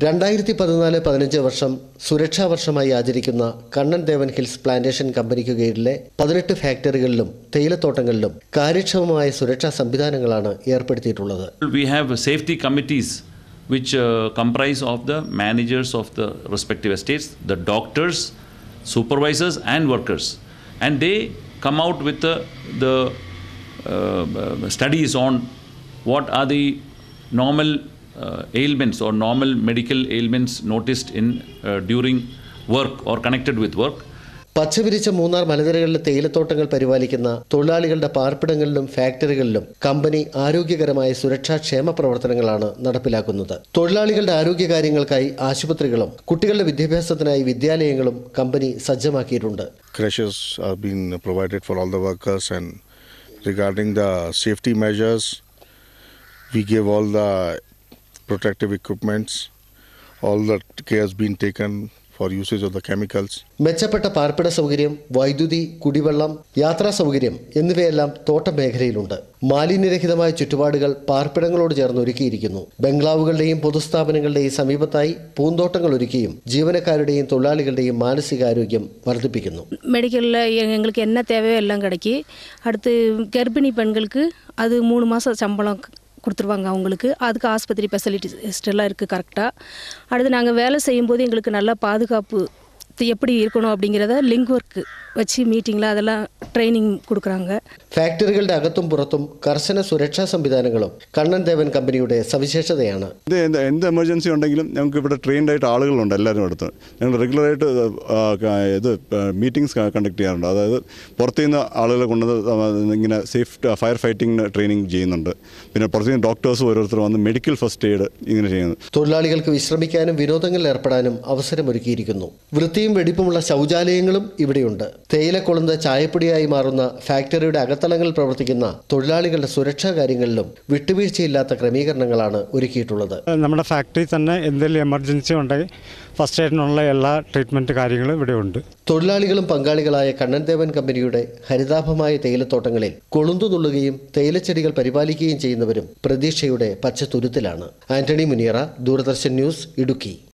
2014-15 വർഷം സുരക്ഷാ വർഷമായി ആചരിക്കുന്ന കണ്ണൻ ദേവൻ ഹിൽസ് പ്ലാന്റേഷൻ കമ്പനിക്ക് കീഴിലെ 18 ഫാക്ടറികളിലും തേയിലത്തോട്ടങ്ങളിലും കാര്യക്ഷമമായ സുരക്ഷാ സംവിധാനങ്ങളാണ് ഏർപ്പെടുത്തിയിട്ടുള്ളത്. We have safety committees which comprise of the managers of the respective estates, the doctors, supervisors and workers, and they come out with the studies on what are the normal ailments or normal medical ailments noticed in during work or connected with work. പച്ചവിരിച്ച Munnar മലനിരകളിലെ തേയിലത്തോട്ടങ്ങൾ പരിപാലിക്കുന്ന തൊഴിലാളികളുടെ പാർപ്പിടങ്ങളിലും ഫാക്ടറികളിലും company ആരോഗ്യകരമായ സുരക്ഷാ ക്ഷേമ പ്രവർത്തനങ്ങളാണ് നടപ്പിലാക്കുന്നത്. തൊഴിലാളികളുടെ ആരോഗ്യകാര്യങ്ങൾക്കായി ആശുപത്രികളും കുട്ടികളുടെ വിദ്യാഭ്യാസത്തിനായി വിദ്യാലയങ്ങളും കമ്പനി സജ്ജമാക്കിയിട്ടുണ്ട്. Crashes are being provided for all the workers, and regarding the safety measures, we give all the protective equipments. All the care has been taken for usage of the chemicals. മെച്ചപ്പെട്ട പാർപ്പിട സൗകര്യം, വൈദ്യുതി, കുടിവെള്ളം, യാത്രാ സൗകര്യം എന്നിവയെല്ലാം തോട്ട മേഖലയിലുണ്ട്. മാലിന്യരഹിതമായ ചുറ്റുപാടുകൾ പാർപ്പിടങ്ങളോട് ചേർന്ന് ഒരുക്കിയിരിക്കുന്നു. ബംഗ്ലാവുകളുടെയും പൊതുസ്ഥാപനങ്ങളുടെയും സമീപത്തായി പൂന്തോട്ടങ്ങൾ ഒരുക്കിയും ജീവനക്കാരുടെയും തൊഴിലാളികളുടെയും മാനസികാരോഗ്യം വർദ്ധിപ്പിക്കുന്നു. மெடிக்கலில் எங்களுக்கு என்ன தேவையோ எல்லாம் கிடைக்கி. அடுத்து கர்ப்பிணி பெண்களுக்கு அது 3 மாதம் சம்பளம் கொடுத்துருவாங்க. அவங்களுக்கு அதுக்கு ஆஸ்பத்திரி ஃபெசிலிட்டிஸ் எல்லாம் இருக்குது கரெக்டாக. அடுத்து நாங்கள் வேலை செய்யும்போது எங்களுக்கு நல்லா பாதுகாப்பு எப்படி இருக்கணும் அப்படிங்கிறத லிங்க் ஒர்க் வச்சு மீட்டிங்கில் அதெல்லாம் ട്രെയിനിങ് കൊടുക്കുறாங்க. ഫാക്ടറികളുടെ അകത്തും പുറത്തും കർശന സുരക്ഷാ സംവിധാനങ്ങളും കണ്ണൻ ദേവൻ കമ്പനിയുടെ സവിശേഷതയാണ്. എന്ത് എമർജൻസി ഉണ്ടെങ്കിലും ഞങ്ങൾക്ക് ഇവിടെ ട്രെയിൻഡ് ആയിട്ട് ആളുകളുണ്ട്. എല്ലാവരും അടുത്ത് ഞങ്ങൾ റെഗുലറായിട്ട് മീറ്റിംഗ്സ് കണ്ടക്ട് ചെയ്യാറുണ്ട്. അതായത് പുറത്തുനിന്ന് ആളുകളെ കൊണ്ടുവന്ന് ഇങ്ങനെ സേഫ് ഫയർ ഫൈറ്റിംഗ് ട്രെയിനിങ് ചെയ്യുന്നുണ്ട്. പിന്നെ പുറത്തുനിന്ന് ഡോക്ടേഴ്സ് ഓരോരുത്തർ വന്ന് മെഡിക്കൽ ഫസ്റ്റ് എയ്ഡ് ഇങ്ങനെ ചെയ്യുന്നു. തൊഴിലാളികൾക്ക് വിശ്രമിക്കാനും വിനോദങ്ങളിൽ ഏർപ്പെടാനും അവസരമൊരുക്കിയിരിക്കുന്നു. വൃത്തിയും വെടിപ്പുമുള്ള ശൗചാലയങ്ങളും ഇവിടെയുണ്ട്. തേയിലക്കൊളുന്ത് ചായപ്പൊടിയായി മാറുന്ന ഫാക്ടറിയുടെ അകത്തളങ്ങളിൽ പ്രവർത്തിക്കുന്ന തൊഴിലാളികളുടെ സുരക്ഷാ കാര്യങ്ങളിലും വിട്ടുവീഴ്ചയില്ലാത്ത ക്രമീകരണങ്ങളാണ് ഒരുക്കിയിട്ടുള്ളത്. നമ്മുടെ ഫാക്ടറി തന്നെ എന്തെങ്കിലും എമർജൻസി ഉണ്ടെങ്കിൽ ഫസ്റ്റ് എയ്ഡിനുള്ള എല്ലാ ട്രീറ്റ്മെൻറ്റ് കാര്യങ്ങളും ഇവിടെ ഉണ്ട്. തൊഴിലാളികളും പങ്കാളികളായ കണ്ണൻ ദേവൻ കമ്പനിയുടെ ഹരിതാഭമായ തേയിലത്തോട്ടങ്ങളിൽ കൊളുന്തു നുള്ളുകയും തേയിലച്ചെടികൾ പരിപാലിക്കുകയും ചെയ്യുന്നവരും പ്രതീക്ഷയുടെ പച്ചത്തുരുത്തിലാണ്. ആന്റണി മുനിയറ, ദൂരദർശൻ ന്യൂസ്, ഇടുക്കി.